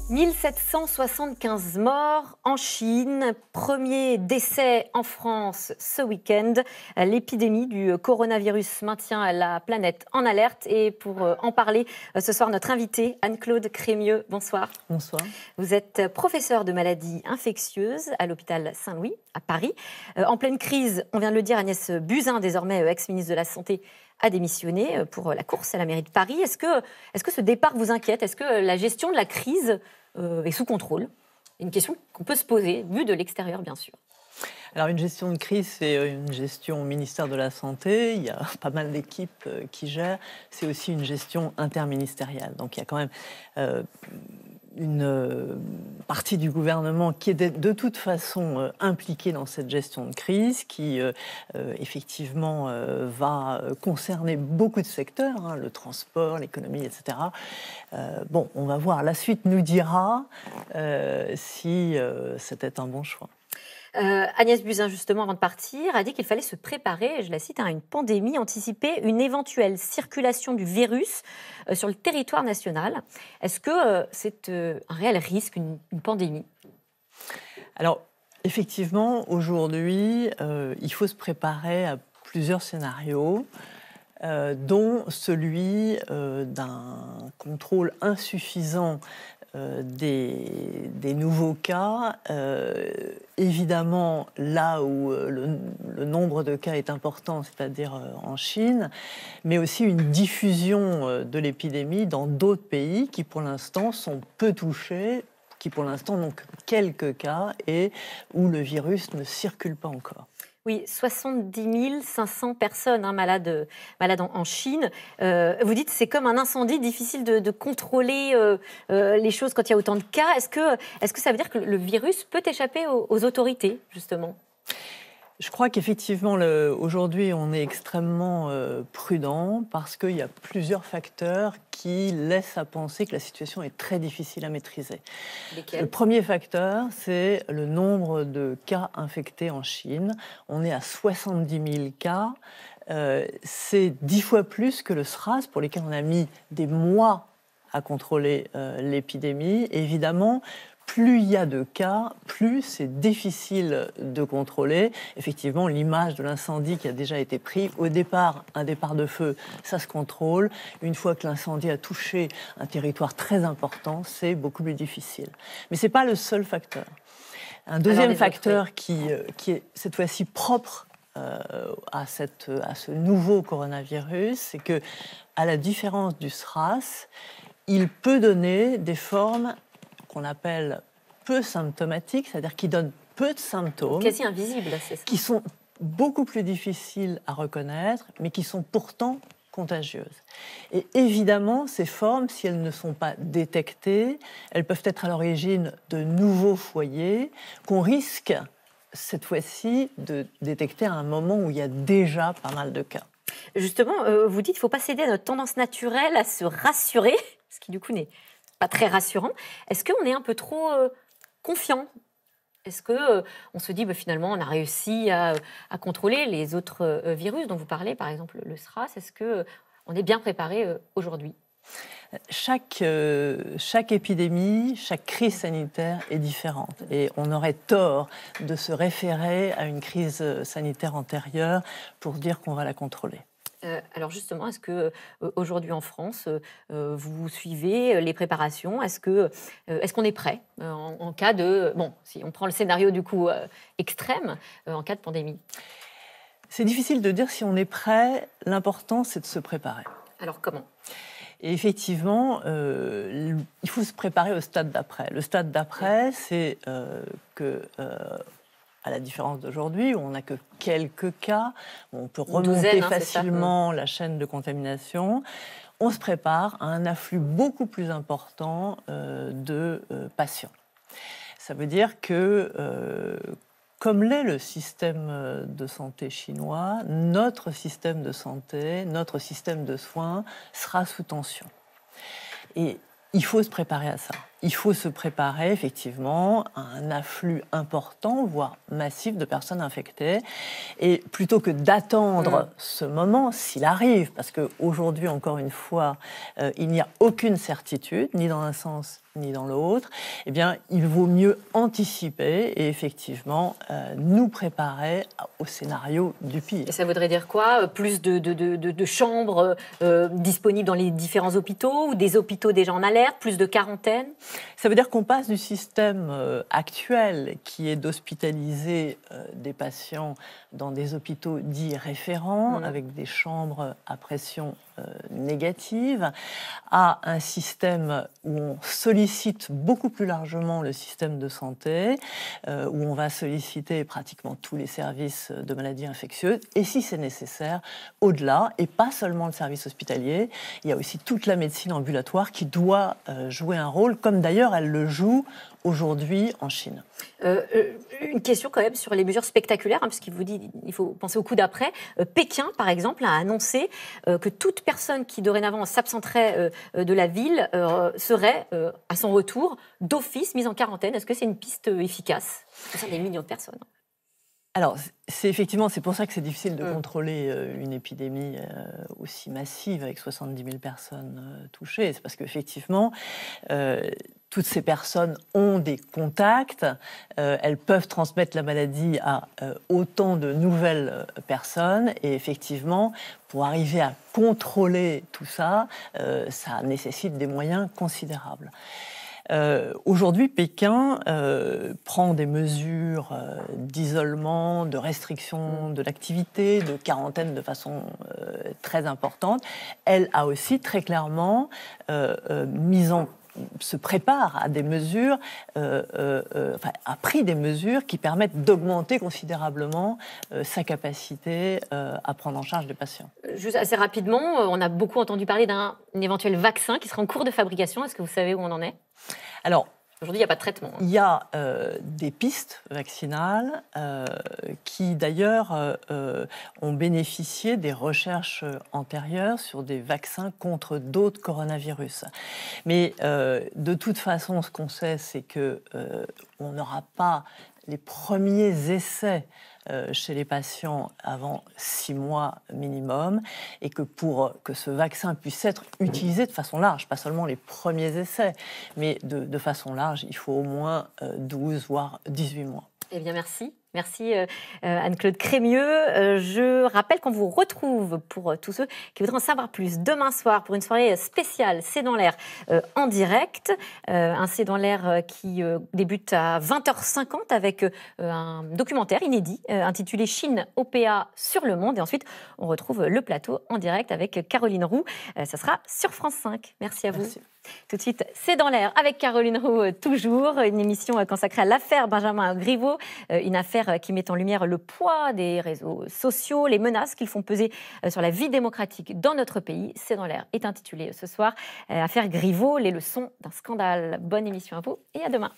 1775 morts en Chine, premier décès en France ce week-end. L'épidémie du coronavirus maintient la planète en alerte. Et pour en parler ce soir, notre invitée, Anne-Claude Crémieux. Bonsoir. Bonsoir. Vous êtes professeure de maladies infectieuses à l'hôpital Saint-Louis, à Paris. En pleine crise, on vient de le dire, Agnès Buzyn, désormais ex-ministre de la Santé, a démissionné pour la course à la mairie de Paris. Est-ce que ce départ vous inquiète? Est-ce que la gestion de la crise est sous contrôle? Une question qu'on peut se poser, vue de l'extérieur, bien sûr. Alors, une gestion de crise, c'est une gestion au ministère de la Santé. Il y a pas mal d'équipes qui gèrent. C'est aussi une gestion interministérielle. Donc, il y a quand même une partie du gouvernement qui est de toute façon impliquée dans cette gestion de crise, qui effectivement va concerner beaucoup de secteurs, hein, le transport, l'économie, etc. Bon, on va voir. La suite nous dira si c'était un bon choix. Agnès Buzyn, justement, avant de partir, a dit qu'il fallait se préparer, je la cite, à une pandémie, anticiper une éventuelle circulation du virus sur le territoire national. Est-ce que c'est un réel risque, une pandémie? Alors, effectivement, aujourd'hui, il faut se préparer à plusieurs scénarios, dont celui d'un contrôle insuffisant des nouveaux cas. Évidemment, là où le nombre de cas est important, c'est-à-dire en Chine, mais aussi une diffusion de l'épidémie dans d'autres pays qui, pour l'instant, sont peu touchés, qui, pour l'instant, n'ont que quelques cas et où le virus ne circule pas encore. Oui, 70 500 personnes malades en Chine. Vous dites que c'est comme un incendie, difficile de contrôler les choses quand il y a autant de cas. Est-ce que ça veut dire que le virus peut échapper aux autorités, justement ? Je crois qu'effectivement, aujourd'hui, on est extrêmement prudent parce qu'il y a plusieurs facteurs qui laissent à penser que la situation est très difficile à maîtriser. Lesquels ? Le premier facteur, c'est le nombre de cas infectés en Chine. On est à 70 000 cas. C'est 10 fois plus que le SRAS, pour lesquels on a mis des mois à contrôler l'épidémie. Évidemment, plus il y a de cas, plus c'est difficile de contrôler. Effectivement, l'image de l'incendie qui a déjà été pris, au départ, un départ de feu, ça se contrôle. Une fois que l'incendie a touché un territoire très important, c'est beaucoup plus difficile. Mais ce n'est pas le seul facteur. Un deuxième facteur qui est cette fois-ci propre à ce nouveau coronavirus, c'est que, à la différence du SRAS, il peut donner des formes qu'on appelle peu symptomatiques, c'est-à-dire qui donnent peu de symptômes, quasi invisibles, c'est ça, qui sont beaucoup plus difficiles à reconnaître, mais qui sont pourtant contagieuses. Et évidemment, ces formes, si elles ne sont pas détectées, elles peuvent être à l'origine de nouveaux foyers qu'on risque, cette fois-ci, de détecter à un moment où il y a déjà pas mal de cas. Justement, vous dites qu'il ne faut pas céder à notre tendance naturelle à se rassurer, ce qui du coup n'est pas très rassurant. Est-ce qu'on est un peu trop confiant? Est-ce qu'on se dit finalement on a réussi à contrôler les autres virus dont vous parlez, par exemple le SRAS? Est-ce qu'on est bien préparé aujourd'hui? Chaque épidémie, chaque crise sanitaire est différente. Et on aurait tort de se référer à une crise sanitaire antérieure pour dire qu'on va la contrôler. Alors justement, est-ce qu'aujourd'hui en France, vous suivez les préparations? Est-ce qu'on est prêt en cas de... Bon, si on prend le scénario du coup extrême, en cas de pandémie? C'est difficile de dire si on est prêt. L'important, c'est de se préparer. Alors comment? Et effectivement, il faut se préparer au stade d'après. Le stade d'après, c'est que... à la différence d'aujourd'hui, où on n'a que quelques cas, où on peut remonter facilement la chaîne de contamination, on se prépare à un afflux beaucoup plus important de patients. Ça veut dire que, comme l'est le système de santé chinois, notre système de santé, notre système de soins sera sous tension. Et il faut se préparer à ça. il faut se préparer effectivement à un afflux important, voire massif de personnes infectées. Et plutôt que d'attendre ce moment, s'il arrive, parce qu'aujourd'hui, encore une fois, il n'y a aucune certitude, ni dans un sens ni dans l'autre, eh bien, il vaut mieux anticiper et effectivement nous préparer au scénario du pire. Et ça voudrait dire quoi? Plus de chambres disponibles dans les différents hôpitaux ou des hôpitaux déjà en alerte, plus de quarantaine? Ça veut dire qu'on passe du système actuel qui est d'hospitaliser des patients dans des hôpitaux dits référents avec des chambres à pression négative à un système où on sollicite beaucoup plus largement le système de santé, où on va solliciter pratiquement tous les services de maladies infectieuses et si c'est nécessaire, au-delà, et pas seulement le service hospitalier, il y a aussi toute la médecine ambulatoire qui doit jouer un rôle, comme d'ailleurs elle le joue aujourd'hui en Chine. Une question quand même sur les mesures spectaculaires, puisqu'il vous dit qu'il faut penser au coup d'après. Pékin, par exemple, a annoncé que toute personne qui dorénavant s'absenterait de la ville serait, à son retour, d'office mise en quarantaine. Est-ce que c'est une piste efficace? Ce sont des millions de personnes. Alors, c'est pour ça que c'est difficile de contrôler une épidémie aussi massive avec 70 000 personnes touchées. C'est parce qu'effectivement, toutes ces personnes ont des contacts, elles peuvent transmettre la maladie à autant de nouvelles personnes et effectivement, pour arriver à contrôler tout ça, ça nécessite des moyens considérables. Aujourd'hui, Pékin prend des mesures d'isolement, de restriction de l'activité, de quarantaine de façon très importante. Elle a aussi très clairement se prépare à des mesures, a pris des mesures qui permettent d'augmenter considérablement sa capacité à prendre en charge des patients. Juste assez rapidement, on a beaucoup entendu parler d'un éventuel vaccin qui sera en cours de fabrication. Est-ce que vous savez où on en est? Alors, aujourd'hui, il n'y a pas de traitement. Il y a des pistes vaccinales qui, d'ailleurs, ont bénéficié des recherches antérieures sur des vaccins contre d'autres coronavirus. Mais de toute façon, ce qu'on sait, c'est qu'on n'aura pas les premiers essais chez les patients avant 6 mois minimum et que pour que ce vaccin puisse être utilisé de façon large, pas seulement les premiers essais, mais de façon large, il faut au moins 12 voire 18 mois. Eh bien, merci. Merci Anne-Claude Crémieux. Je rappelle qu'on vous retrouve pour tous ceux qui voudraient en savoir plus demain soir pour une soirée spéciale C'est dans l'air en direct. Un C'est dans l'air qui débute à 20h50 avec un documentaire inédit intitulé Chine OPA sur le monde. Et ensuite, on retrouve le plateau en direct avec Caroline Roux. Ça sera sur France 5. Merci à vous. Merci. Tout de suite, C'est dans l'air avec Caroline Roux, toujours. Une émission consacrée à l'affaire Benjamin Griveaux. Une affaire qui met en lumière le poids des réseaux sociaux, les menaces qu'ils font peser sur la vie démocratique dans notre pays. C'est dans l'air est intitulé ce soir Affaire Griveaux, les leçons d'un scandale. Bonne émission à vous et à demain.